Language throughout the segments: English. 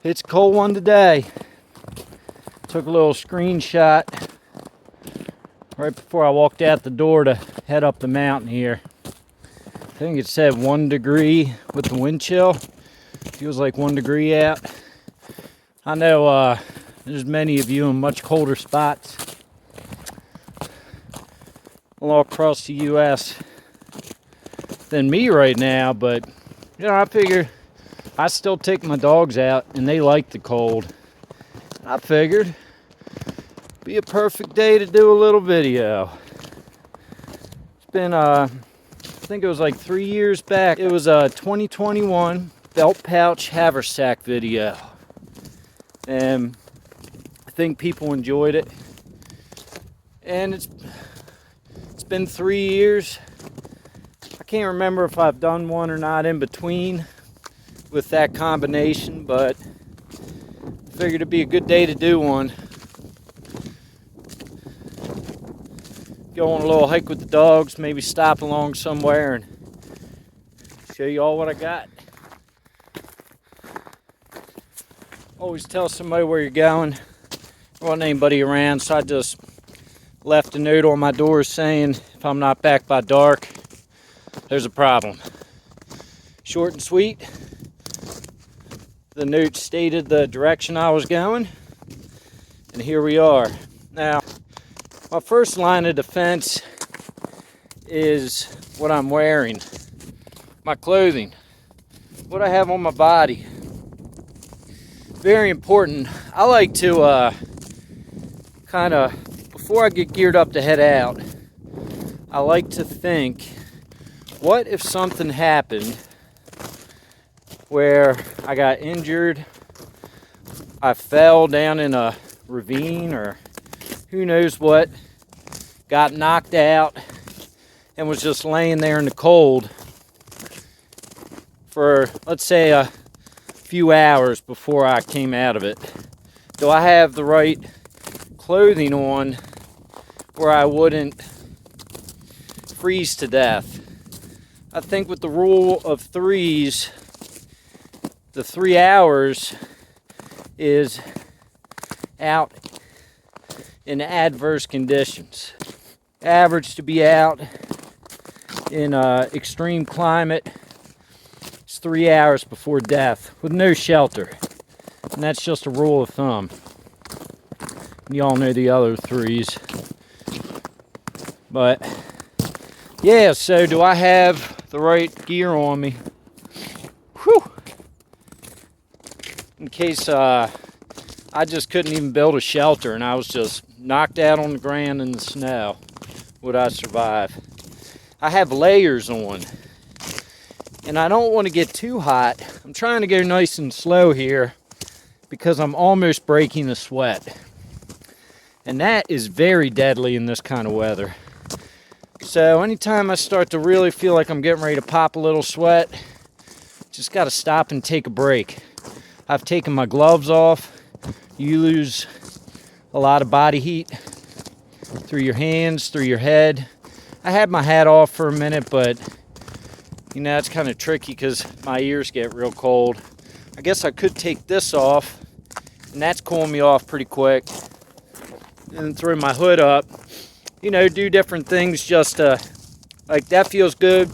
It's a cold one today. Took a little screenshot right before I walked out the door to head up the mountain here. I think it said 1 degree with the wind chill. Feels like 1 degree out. I know there's many of you in much colder spots all across the U.S. than me right now, but you know, I figure I still take my dogs out and they like the cold. I figured be a perfect day to do a little video. It's been I think it was like 3 years back. It was a 2021 belt pouch haversack video, and I think people enjoyed it. And it's been 3 years. I can't remember if I've done one or not in between with that combination, but I figured it'd be a good day to do one. Go on a little hike with the dogs, maybe stop along somewhere and show you all what I got. Always tell somebody where you're going. There wasn't anybody around, so I just left a note on my door saying if I'm not back by dark, there's a problem. Short and sweet. The note stated the direction I was going, and here we are. Now, my first line of defense is what I'm wearing, my clothing, what I have on my body. Very important. I like to kind of, before I get geared up to head out, I like to think, what if something happened where I got injured, I fell down in a ravine, or who knows what, got knocked out and was just laying there in the cold for, let's say, a few hours before I came out of it. Do I have the right clothing on where I wouldn't freeze to death? I think with the rule of threes, the 3 hours is out in adverse conditions. Average to be out in extreme climate is 3 hours before death with no shelter. And that's just a rule of thumb. You all know the other threes. But yeah, so do I have the right gear on me? Whew. In case I just couldn't even build a shelter and I was just knocked out on the ground in the snow, would I survive? I have layers on, and I don't want to get too hot. I'm trying to go nice and slow here because I'm almost breaking a sweat, and that is very deadly in this kind of weather. So anytime I start to really feel like I'm getting ready to pop a little sweat, just got to stop and take a break. I've taken my gloves off. You lose a lot of body heat through your hands, through your head. I had my hat off for a minute, but you know, it's kind of tricky because my ears get real cold. I guess I could take this off, and that's cooling me off pretty quick. And throw my hood up. You know, do different things just like that feels good.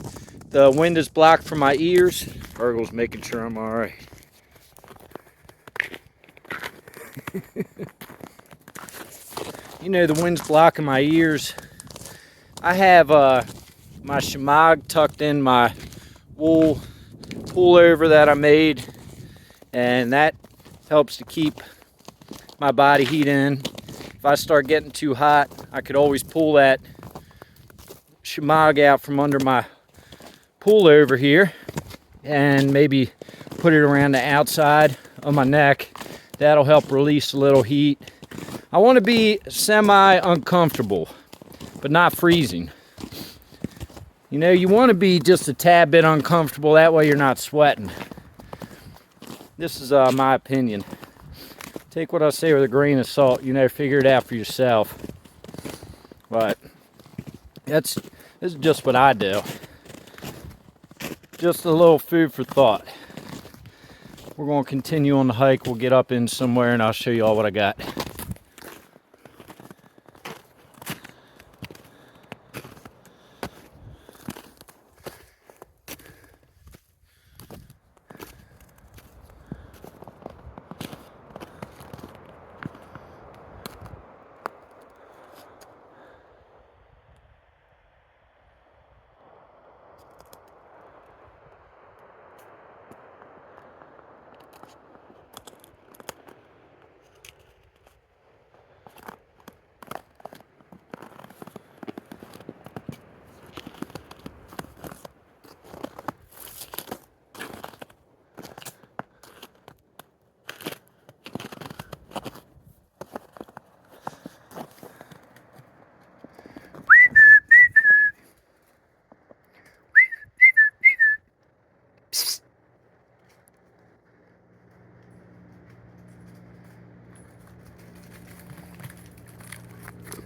The wind is blocked from my ears. Virgil's making sure I'm all right. You know, the wind's blocking my ears. I have my shemagh tucked in my wool pullover that I made, and that helps to keep my body heat in. If I start getting too hot, I could always pull that shemagh out from under my pullover here and maybe put it around the outside of my neck. That'll help release a little heat. I want to be semi-uncomfortable, but not freezing. You know, you want to be just a tad bit uncomfortable. That way you're not sweating. This is my opinion. Take what I say with a grain of salt. You know, figure it out for yourself. But this is just what I do. Just a little food for thought. we're going to continue on the hike. We'll get up in somewhere and I'll show you all what I got.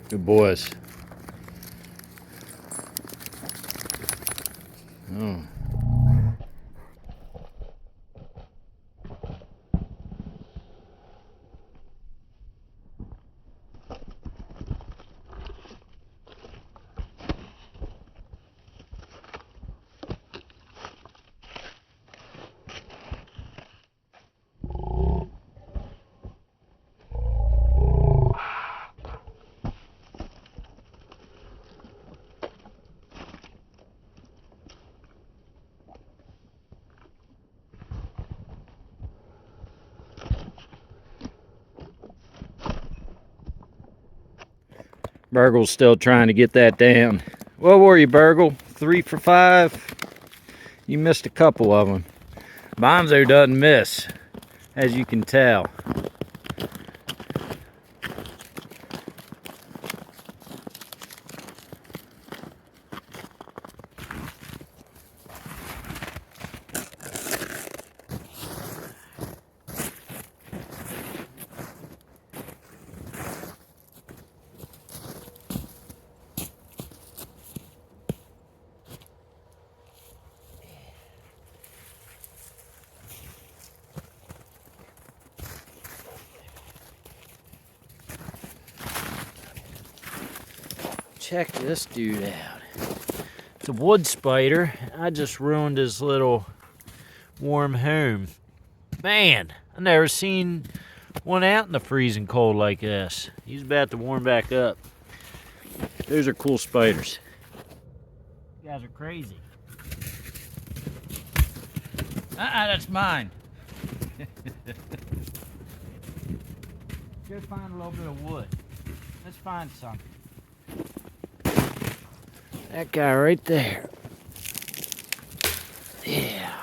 Good boys. Oh. Burgle's still trying to get that down. What were you, Burgle? 3 for 5? You missed a couple of them. Bonzo doesn't miss, as you can tell. Check this dude out. It's a wood spider. I just ruined his little warm home. Man, I never seen one out in the freezing cold like this. He's about to warm back up. Those are cool spiders. You guys are crazy. That's mine. Go find a little bit of wood. Let's find something. That guy right there. Yeah.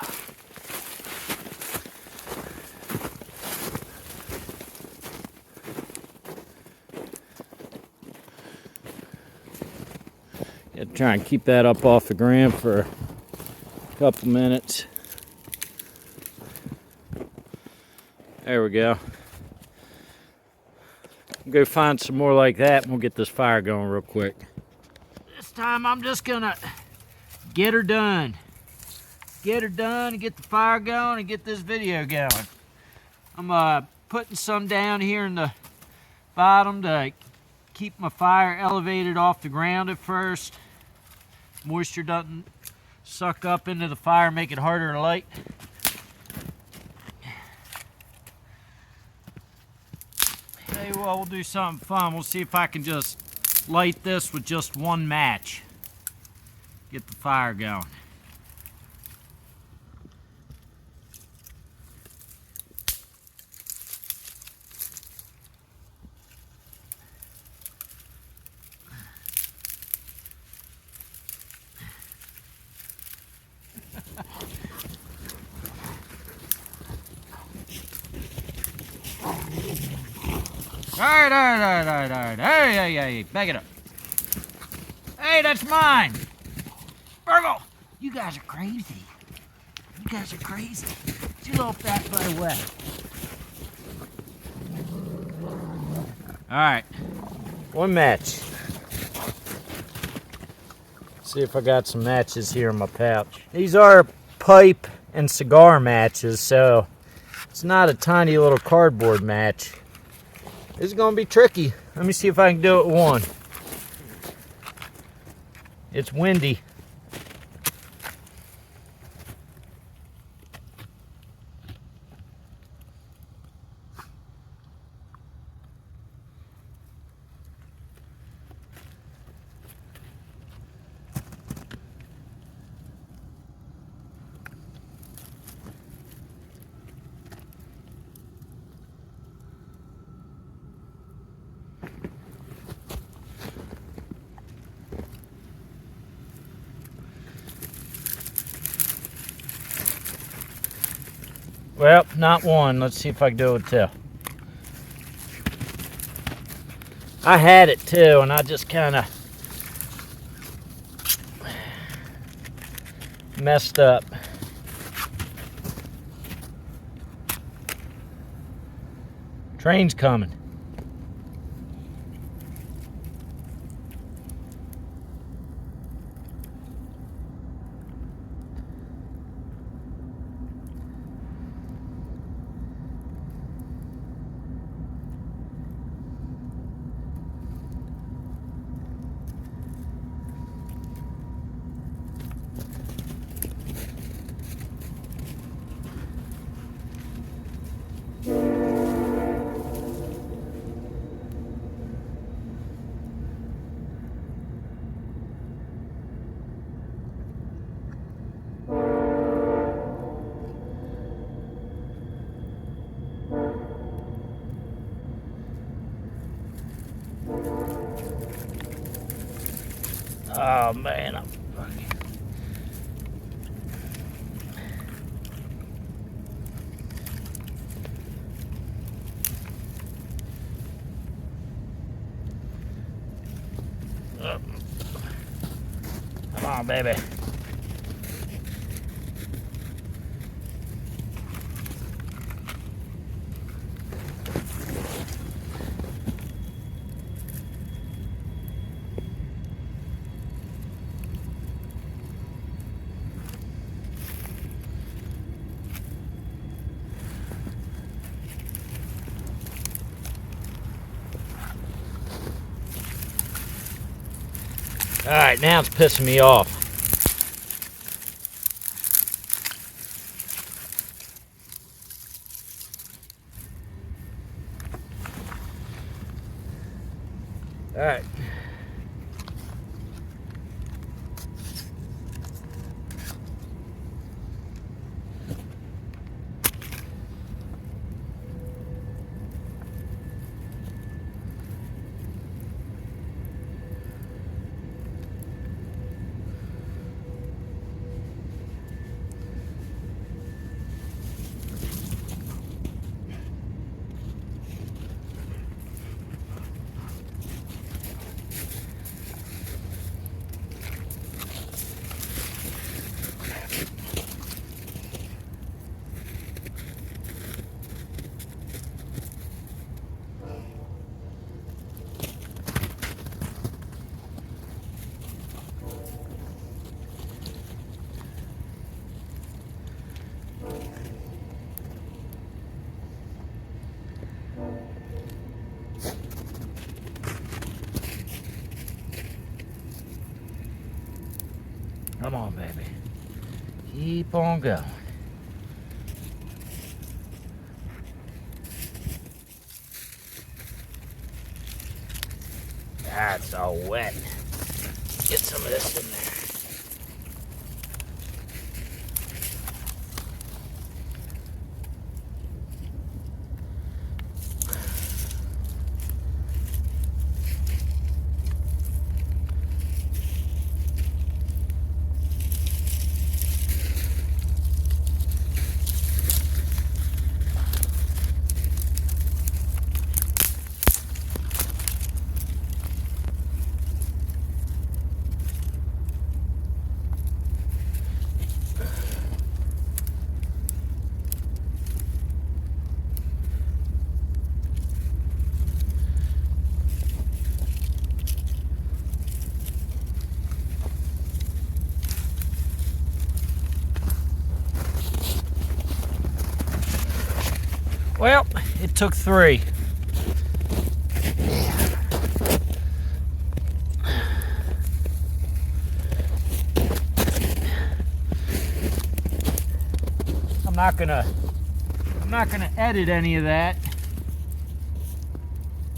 Gotta try and keep that up off the ground for a couple minutes. There we go. Go find some more like that and we'll get this fire going real quick. This time I'm just gonna get her done. Get her done and get the fire going and get this video going. I'm putting some down here in the bottom to keep my fire elevated off the ground at first. Moisture doesn't suck up into the fire, make it harder to light. Tell you what, we'll do something fun. We'll see if I can just light this with just one match. Get the fire going. All right. Hey, back it up. Hey, that's mine. Burgle, you guys are crazy. You guys are crazy. You loaf that butt away. All right, one match. See if I got some matches here in my pouch. These are pipe and cigar matches, so It's not a tiny little cardboard match. This is gonna be tricky. Let me see if I can do it with one. It's windy. Well, not one. Let's see if I can do it with two. I had it too, and I just kind of messed up. Train's coming. Oh man, I'm fucking. Come on, baby. All right, now it's pissing me off. All right. Come on, baby. Keep on going. That's all wet. Get some of this in there. Well, it took 3. I'm not gonna edit any of that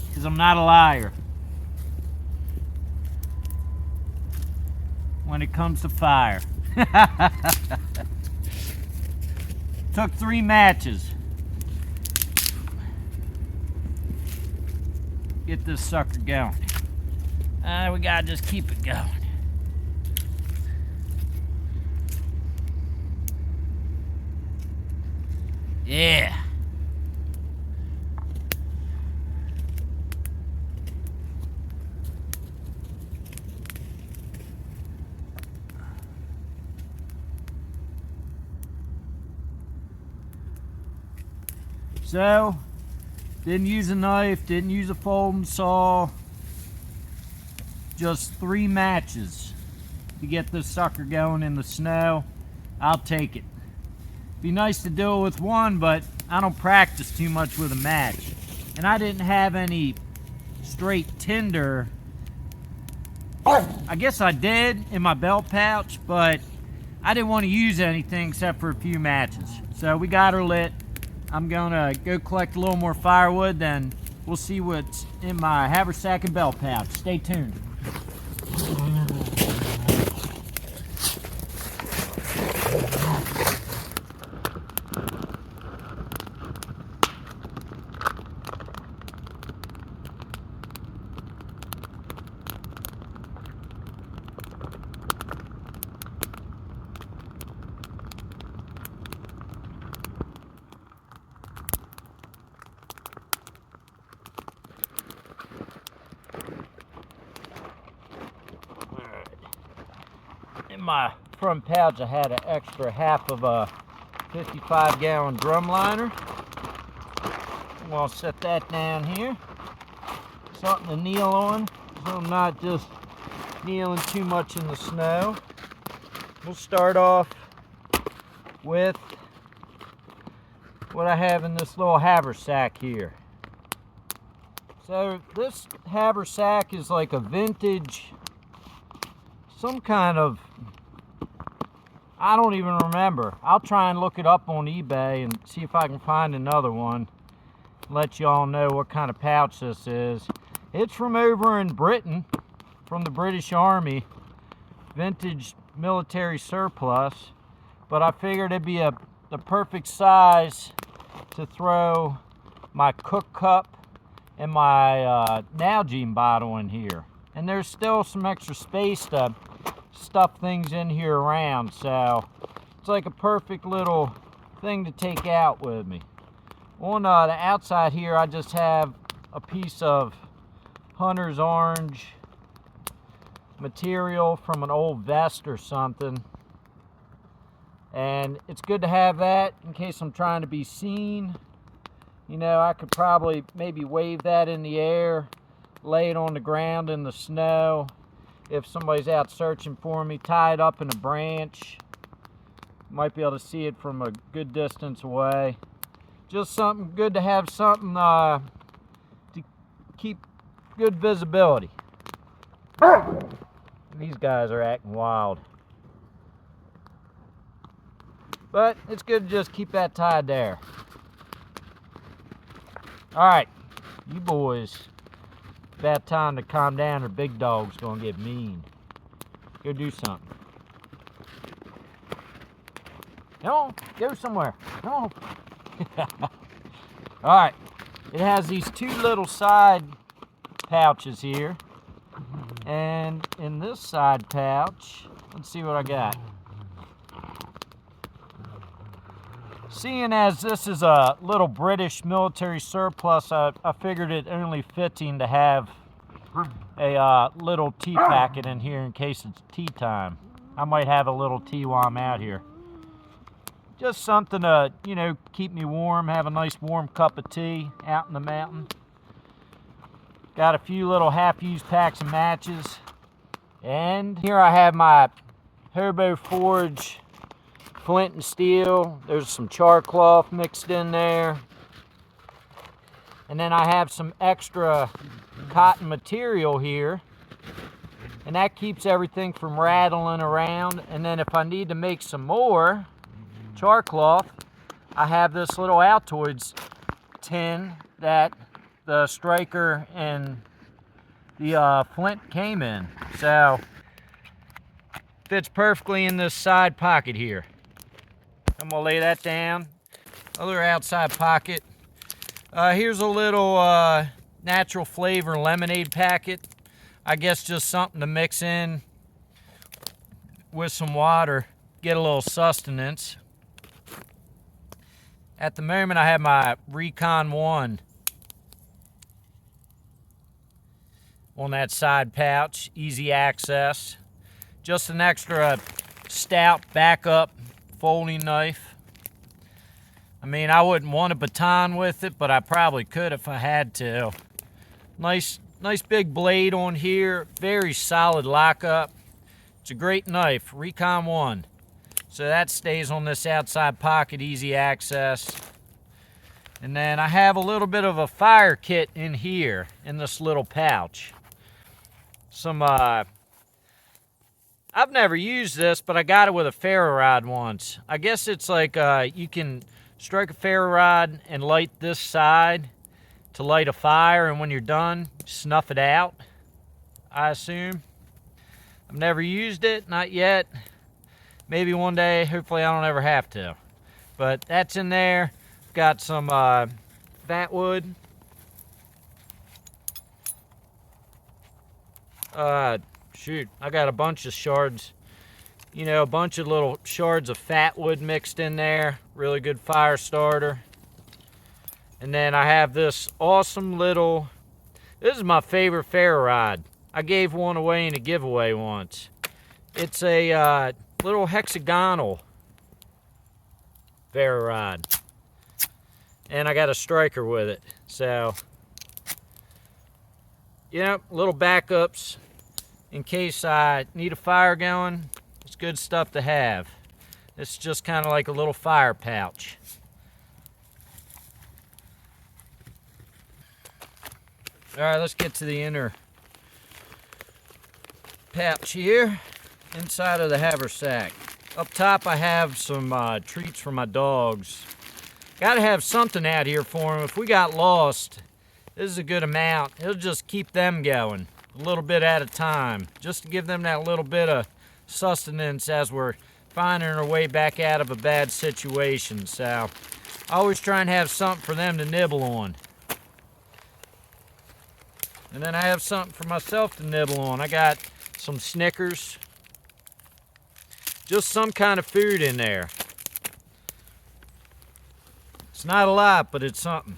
because I'm not a liar when it comes to fire. Took 3 matches. Get this sucker going. We gotta just keep it going. Yeah. So, didn't use a knife, didn't use a folding saw. Just 3 matches to get this sucker going in the snow. I'll take it. Be nice to do it with 1, but I don't practice too much with a match. And I didn't have any straight tinder. I guess I did in my belt pouch, but I didn't want to use anything except for a few matches. So we got her lit. I'm gonna go collect a little more firewood, then we'll see what's in my Haversack and Belt pouch. Stay tuned. In my front pouch, I had an extra half of a 55-gallon drum liner. I'm gonna set that down here. Something to kneel on, so I'm not just kneeling too much in the snow. We'll start off with what I have in this little haversack here. So this haversack is like a vintage, some kind of, I don't even remember. I'll try and look it up on eBay and see if I can find another one. Let y'all know what kind of pouch this is. It's from over in Britain, from the British Army. Vintage military surplus. But I figured it'd be the perfect size to throw my cook cup and my Nalgene bottle in here. And there's still some extra space to stuff things in here around, so it's like a perfect little thing to take out with me. On the outside here, I just have a piece of hunter's orange material from an old vest or something, and it's good to have that in case I'm trying to be seen. You know, I could probably maybe wave that in the air, lay it on the ground in the snow. If somebody's out searching for me, tie it up in a branch. Might be able to see it from a good distance away. Just something good to have, something to keep good visibility. These guys are acting wild. But it's good to just keep that tied there. Alright, you boys. About time to calm down or big dog's gonna get mean. Go do something. No, go somewhere. No. Alright, it has these 2 little side pouches here. And in this side pouch, let's see what I got. Seeing as this is a little British military surplus, I figured it only fitting to have a little tea packet in here in case it's tea time. I might have a little tea while I'm out here. Just something to, you know, keep me warm, have a nice warm cup of tea out in the mountain. Got a few little half-used packs of matches. And here I have my Hobo Forge flint and steel. There's some char cloth mixed in there. And then I have some extra cotton material here, and that keeps everything from rattling around. And then if I need to make some more char cloth, I have this little Altoids tin that the striker and the flint came in. So fits perfectly in this side pocket here. I'm gonna lay that down. Other outside pocket. Here's a little natural flavor lemonade packet. I guess just something to mix in with some water, get a little sustenance. At the moment, I have my Recon 1 on that side pouch, easy access. Just an extra stout backup folding knife. I mean, I wouldn't want a baton with it, but I probably could if I had to. Nice big blade on here, very solid lockup. It's a great knife, Recon 1. So that stays on this outside pocket, easy access. And then I have a little bit of a fire kit in here, in this little pouch. I've never used this, but I got it with a ferro rod once. I guess it's like you can strike a ferro rod and light this side to light a fire, and when you're done, snuff it out, I assume. I've never used it, not yet. Maybe one day, hopefully I don't ever have to. But that's in there. Got some fat wood. Shoot, I got a bunch of shards. You know, a bunch of little shards of fat wood mixed in there. Really good fire starter. And then I have this awesome little, this is my favorite ferro rod. I gave one away in a giveaway once. It's a little hexagonal ferro rod. And I got a striker with it. So, you know, little backups in case I need a fire going. It's good stuff to have. It's just kind of like a little fire pouch. All right, let's get to the inner pouch here, inside of the haversack. Up top, I have some treats for my dogs. Got to have something out here for them. If we got lost, this is a good amount. It'll just keep them going a little bit at a time, just to give them that little bit of sustenance as we're finding our way back out of a bad situation. So I always try and have something for them to nibble on. And then I have something for myself to nibble on. I got some Snickers. Just some kind of food in there. It's not a lot, but it's something.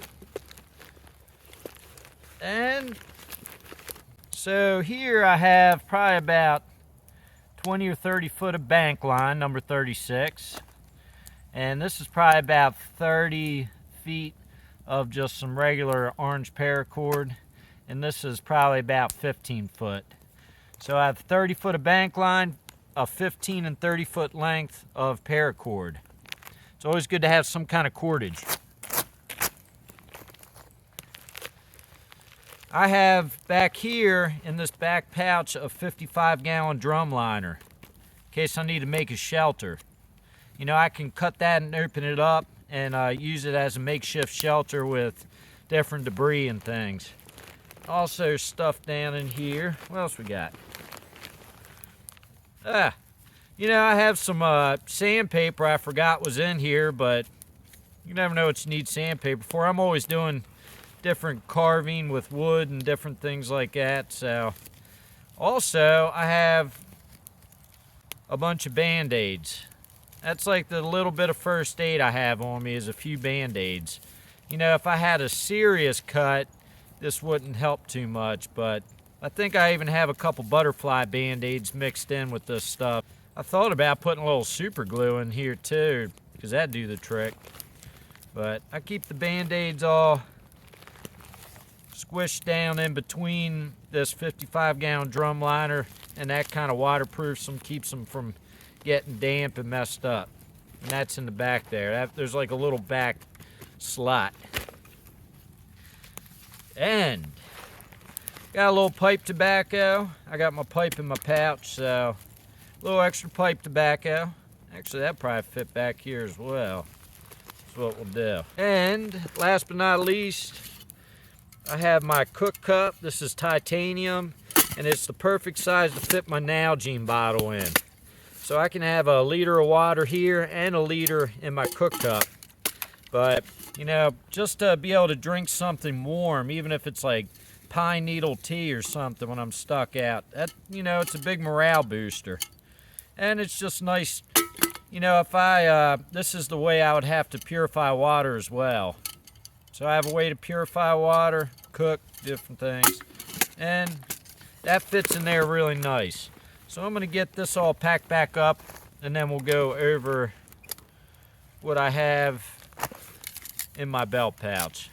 And so here I have probably about 20 or 30 foot of bank line, number 36. And this is probably about 30 feet of just some regular orange paracord. And this is probably about 15 foot. So I have 30 foot of bank line, a 15 and 30 foot length of paracord. It's always good to have some kind of cordage. I have back here in this back pouch a 55-gallon drum liner in case I need to make a shelter. You know, I can cut that and open it up and use it as a makeshift shelter with different debris and things. Also stuff down in here. What else we got? You know, I have some sandpaper I forgot was in here, but you never know what you need sandpaper for. I'm always doing different carving with wood and different things like that. So, also, I have a bunch of Band-Aids. That's like the little bit of first aid I have on me is a few Band-Aids. You know, if I had a serious cut, this wouldn't help too much, but I think I even have a couple butterfly Band-Aids mixed in with this stuff. I thought about putting a little super glue in here too, because that'd do the trick. But I keep the Band-Aids all squished down in between this 55-gallon drum liner, and that kind of waterproofs them, keeps them from getting damp and messed up. And that's in the back there. There's like a little back slot. And got a little pipe tobacco. I got my pipe in my pouch, so a little extra pipe tobacco. Actually, that probably fit back here as well. That's what we'll do. And last but not least, I have my cook cup. This is titanium, and it's the perfect size to fit my Nalgene bottle in. So I can have a liter of water here and a liter in my cook cup. But, you know, just to be able to drink something warm, even if it's like pine needle tea or something when I'm stuck out, that, you know, it's a big morale booster. And it's just nice, you know, if this is the way I would have to purify water as well. So I have a way to purify water, cook, different things. And that fits in there really nice. So I'm gonna get this all packed back up, and then we'll go over what I have in my belt pouch.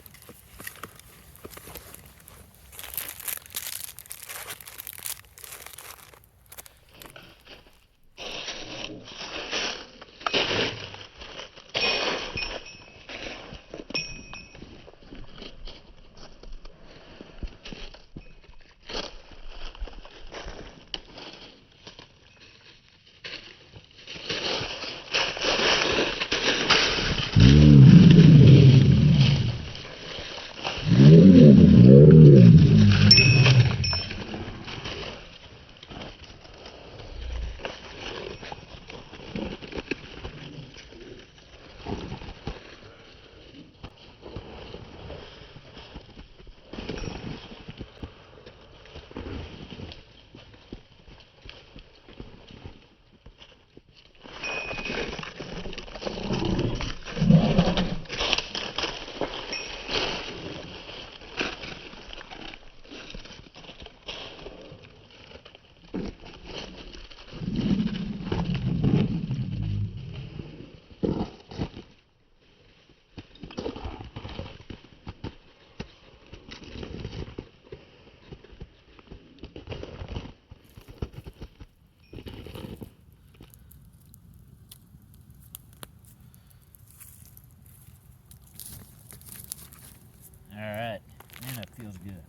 Alright, man, that feels good.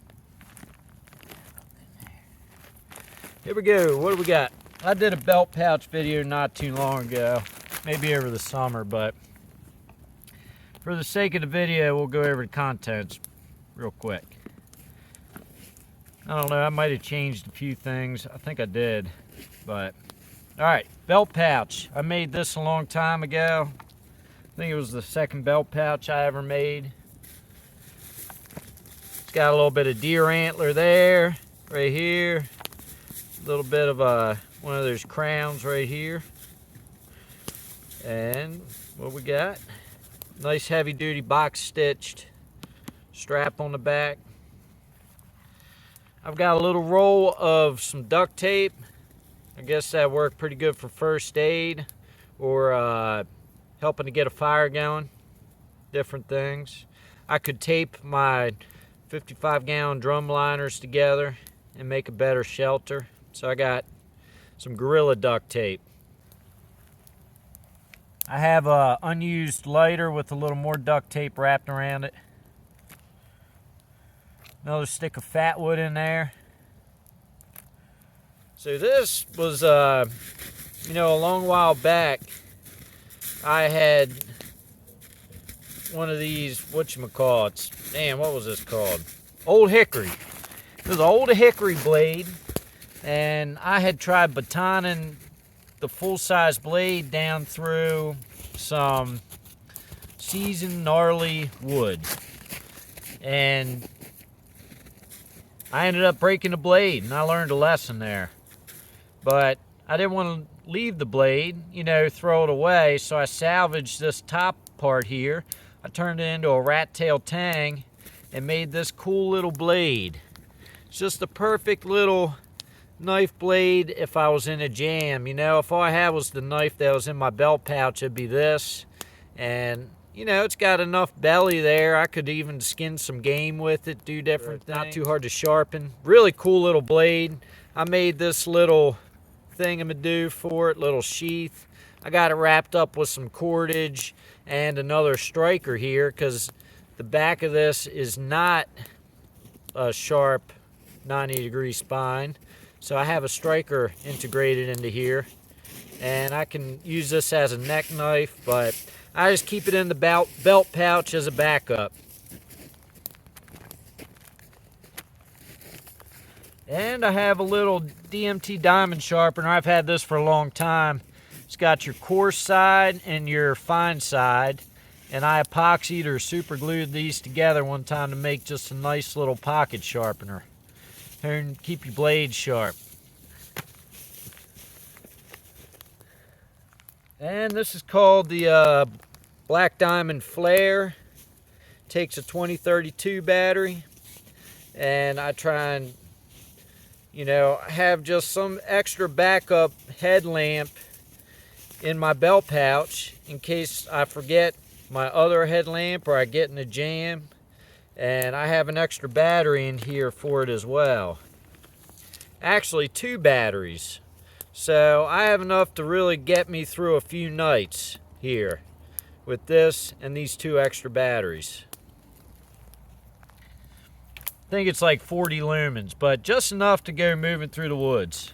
Here we go, what do we got? I did a belt pouch video not too long ago, maybe over the summer, but for the sake of the video, we'll go over the contents real quick. I don't know, I might have changed a few things. I think I did, but alright, belt pouch. I made this a long time ago. I think it was the second belt pouch I ever made. It's got a little bit of deer antler there, right here. A little bit of one of those crowns right here. And what we got? Nice heavy duty box stitched strap on the back. I've got a little roll of some duct tape. I guess that worked pretty good for first aid or helping to get a fire going. Different things. I could tape my 55-gallon drum liners together and make a better shelter. So I got some Gorilla duct tape. I have a unused lighter with a little more duct tape wrapped around it. Another stick of fat wood in there. So this was, you know, a long while back, I had one of these, whatchamacallits. Damn, what was this called? Old hickory. It was an old hickory blade, and I had tried batoning the full-size blade down through some seasoned gnarly wood. And I ended up breaking the blade, and I learned a lesson there. But I didn't want to leave the blade, you know, throw it away, so I salvaged this top part here. I turned it into a rat tail tang and made this cool little blade. It's just a perfect little knife blade if I was in a jam. You know, if all I had was the knife that was in my belt pouch, it'd be this. And, you know, it's got enough belly there. I could even skin some game with it, do different things. Not too hard to sharpen. Really cool little blade. I made this little thingamadoo for it, little sheath. I got it wrapped up with some cordage and another striker here because the back of this is not a sharp 90-degree spine. So I have a striker integrated into here, and I can use this as a neck knife, but I just keep it in the belt pouch as a backup. And I have a little DMT diamond sharpener. I've had this for a long time. It's got your coarse side and your fine side, and I epoxied or super glued these together one time to make just a nice little pocket sharpener and keep your blade sharp. And this is called the Black Diamond Flare. Takes a 2032 battery, and I try and, you know, have just some extra backup headlamp in my belt pouch in case I forget my other headlamp or I get in a jam. And I have an extra battery in here for it as well. Actually, 2 batteries. So I have enough to really get me through a few nights here with this and these 2 extra batteries. I think it's like 40 lumens, but just enough to go moving through the woods.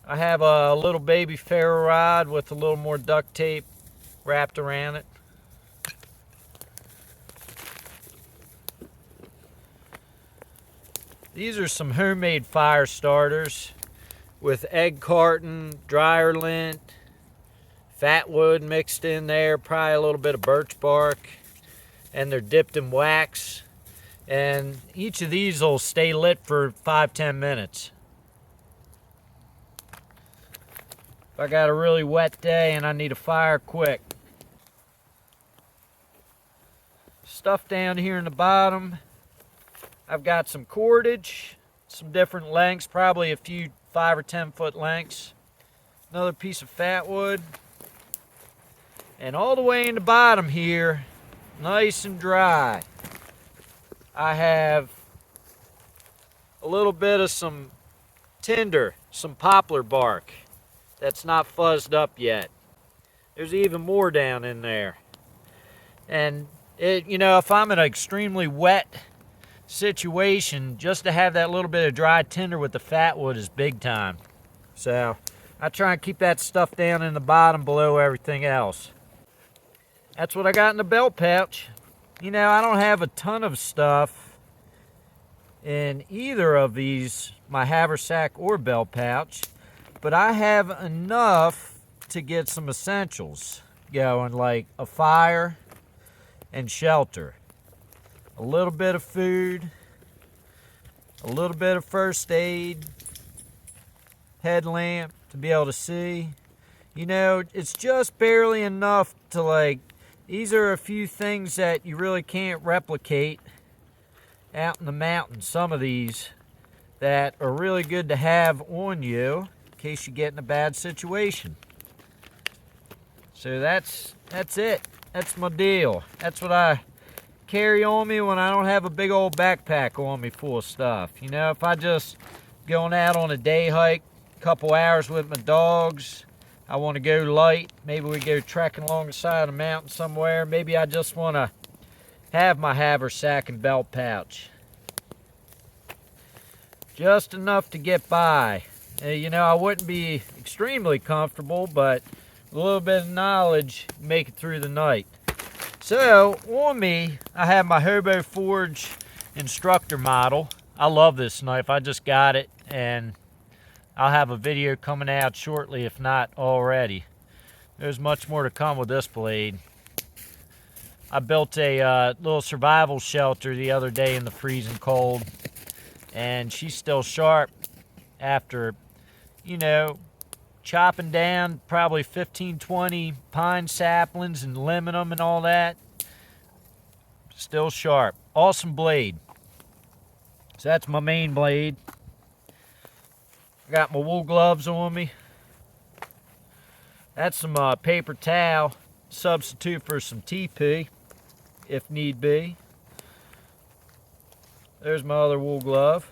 I have a little baby ferro rod with a little more duct tape wrapped around it. These are some homemade fire starters with egg carton, dryer lint, fat wood mixed in there, probably a little bit of birch bark, and they're dipped in wax. And each of these will stay lit for 5-10 minutes. If I got a really wet day and I need a fire quick. Stuff down here in the bottom. I've got some cordage, some different lengths, probably a few 5 or 10 foot lengths. Another piece of fat wood. And all the way in the bottom here, nice and dry, I have a little bit of some tinder, some poplar bark that's not fuzzed up yet. There's even more down in there. And it, you know, if I'm in an extremely wet situation, just to have that little bit of dry tinder with the fat wood is big time. So I try and keep that stuff down in the bottom below everything else. That's what I got in the belt pouch. You know, I don't have a ton of stuff in either of these, my haversack or belt pouch, but I have enough to get some essentials going, like a fire and shelter, a little bit of food, a little bit of first aid, headlamp to be able to see. You know, it's just barely enough to, like, these are a few things that you really can't replicate out in the mountains. Some of these that are really good to have on you in case you get in a bad situation. So that's it. That's my deal. That's what I carry on me when I don't have a big old backpack on me full of stuff. You know, if I just going out on a day hike, a couple hours with my dogs, I want to go light. Maybe we go trekking along the side of the mountain somewhere. Maybe I just want to have my haversack and belt pouch. Just enough to get by. You know, I wouldn't be extremely comfortable, but a little bit of knowledge, make it through the night. So, on me, I have my Hobo Forge instructor model. I love this knife. I just got it, and I'll have a video coming out shortly, if not already. There's much more to come with this blade. I built a little survival shelter the other day in the freezing cold, and she's still sharp after, you know, chopping down probably 15-20 pine saplings and limbing them and all that. Still sharp. Awesome blade. So that's my main blade. I got my wool gloves on me. That's some paper towel, substitute for some TP if need be. There's my other wool glove.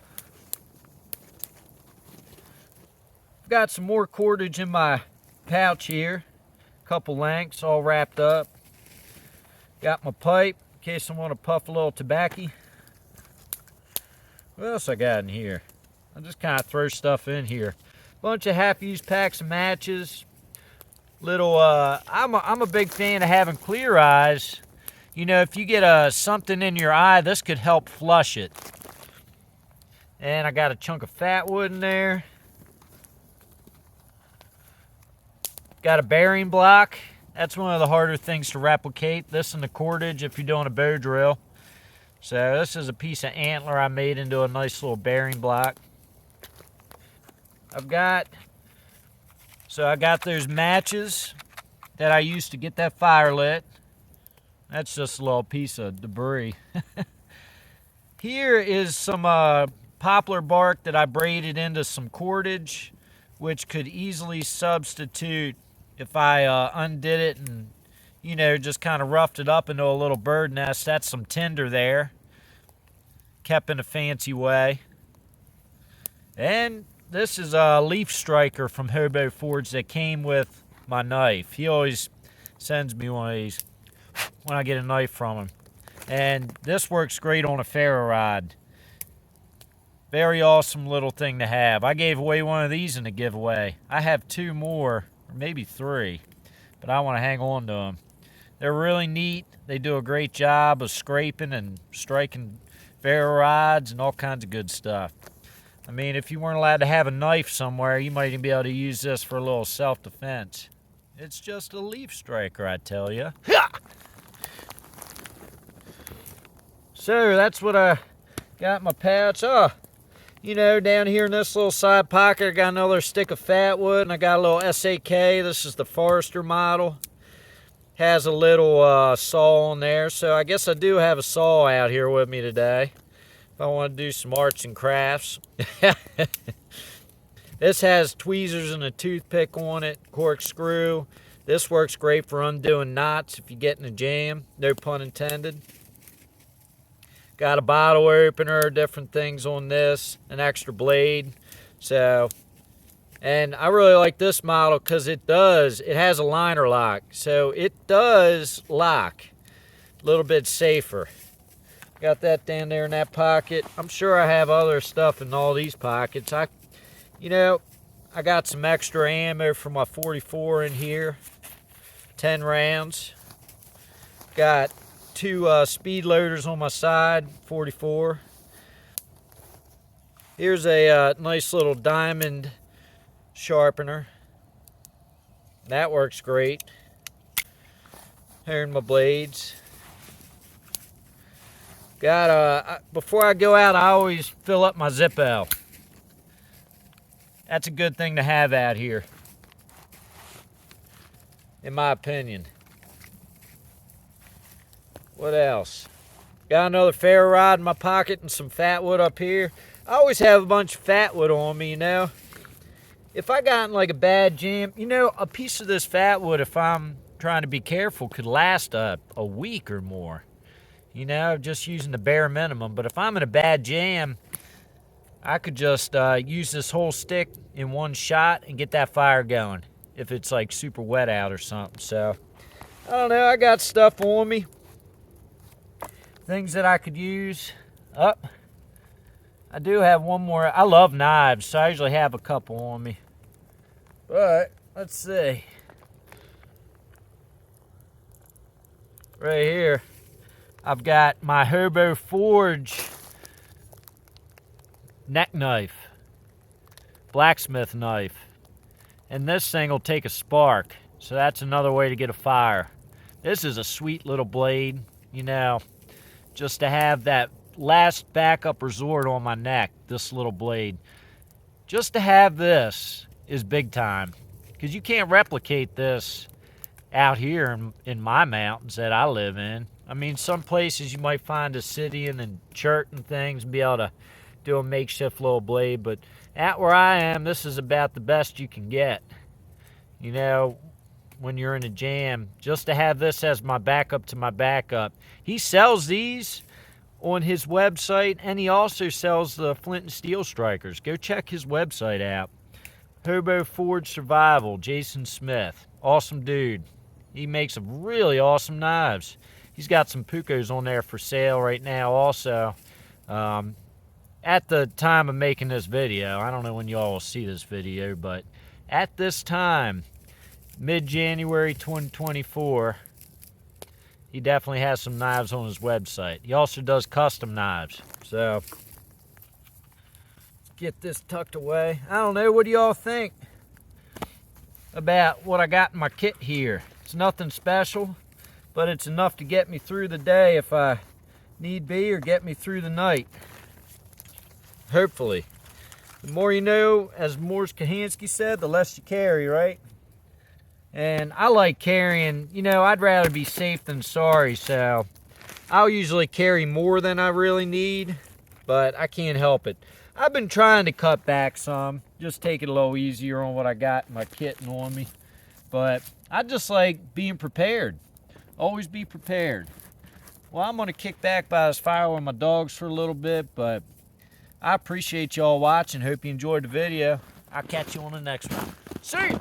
I've got some more cordage in my pouch here. A couple lengths all wrapped up. Got my pipe in case I want to puff a little tobacco. What else I got in here? I just kind of throw stuff in here. Bunch of half-use packs of matches. Little, I'm a big fan of having clear eyes. You know, if you get something in your eye, this could help flush it. And I got a chunk of fat wood in there. Got a bearing block. That's one of the harder things to replicate. This and the cordage if you're doing a bow drill. So this is a piece of antler I made into a nice little bearing block. I got those matches that I used to get that fire lit. That's just a little piece of debris. Here is some poplar bark that I braided into some cordage, which could easily substitute if I undid it and, you know, just kind of roughed it up into a little bird nest. That's some tinder there, kept in a fancy way. And this is a leaf striker from Hobo Forge that came with my knife. He always sends me one of these when I get a knife from him. And this works great on a ferro rod. Very awesome little thing to have. I gave away one of these in a giveaway. I have 2 more, or maybe 3, but I want to hang on to them. They're really neat. They do a great job of scraping and striking ferro rods and all kinds of good stuff. I mean, if you weren't allowed to have a knife somewhere, you might even be able to use this for a little self-defense. It's just a leaf striker, I tell you. So that's what I got in my pouch. Oh, you know, down here in this little side pocket, I got another stick of fat wood, and I got a little SAK. This is the Forester model. Has a little saw on there, so I guess I do have a saw out here with me today if I want to do some arts and crafts. This has tweezers and a toothpick on it, corkscrew. This works great for undoing knots if you get in a jam, no pun intended. Got a bottle opener, different things on this, an extra blade. So, and I really like this model because it has a liner lock. So it does lock a little bit safer. Got that down there in that pocket. I'm sure I have other stuff in all these pockets. I got some extra ammo for my 44 in here. 10 rounds. Got 2 speed loaders on my side, 44. Here's a nice little diamond sharpener. That works great. Here's my blades. Before I go out, I always fill up my Zippo. That's a good thing to have out here, in my opinion. What else? Got another ferro rod in my pocket and some fat wood up here. I always have a bunch of fat wood on me, you know. If I got in like a bad jam, you know, a piece of this fat wood, if I'm trying to be careful, could last a week or more. You know, just using the bare minimum. But if I'm in a bad jam, I could just use this whole stick in one shot and get that fire going if it's like super wet out or something. So, I don't know, I got stuff on me. Things that I could use. I do have one more. I love knives, so I usually have a couple on me. But, let's see. Right here, I've got my Hobo Forge neck knife, blacksmith knife. And this thing will take a spark, so that's another way to get a fire. This is a sweet little blade, you know, just to have that last backup resort on my neck, this little blade. Just to have this is big time, because you can't replicate this out here in my mountains that I live in. I mean, some places you might find a Obsidian and chert and things and be able to do a makeshift little blade, but out where I am, this is about the best you can get. You know, when you're in a jam, just to have this as my backup to my backup. He sells these on his website, and he also sells the flint and steel strikers. Go check his website out. Hobo Forge Survival, Jason Smith. Awesome dude. He makes some really awesome knives. He's got some Pucos on there for sale right now also. at the time of making this video, I don't know when y'all will see this video, but at this time, mid-January 2024, he definitely has some knives on his website. He also does custom knives. So, let's get this tucked away. I don't know, what do y'all think about what I got in my kit here? It's nothing special, but it's enough to get me through the day if I need be, or get me through the night. Hopefully. The more you know, as Morris Kahansky said, the less you carry, right? And I like carrying, you know, I'd rather be safe than sorry, so I'll usually carry more than I really need, but I can't help it. I've been trying to cut back some, just take it a little easier on what I got in my kit and on me. But I just like being prepared. Always be prepared. Well, I'm going to kick back by this fire with my dogs for a little bit, but I appreciate y'all watching. Hope you enjoyed the video. I'll catch you on the next one. See ya!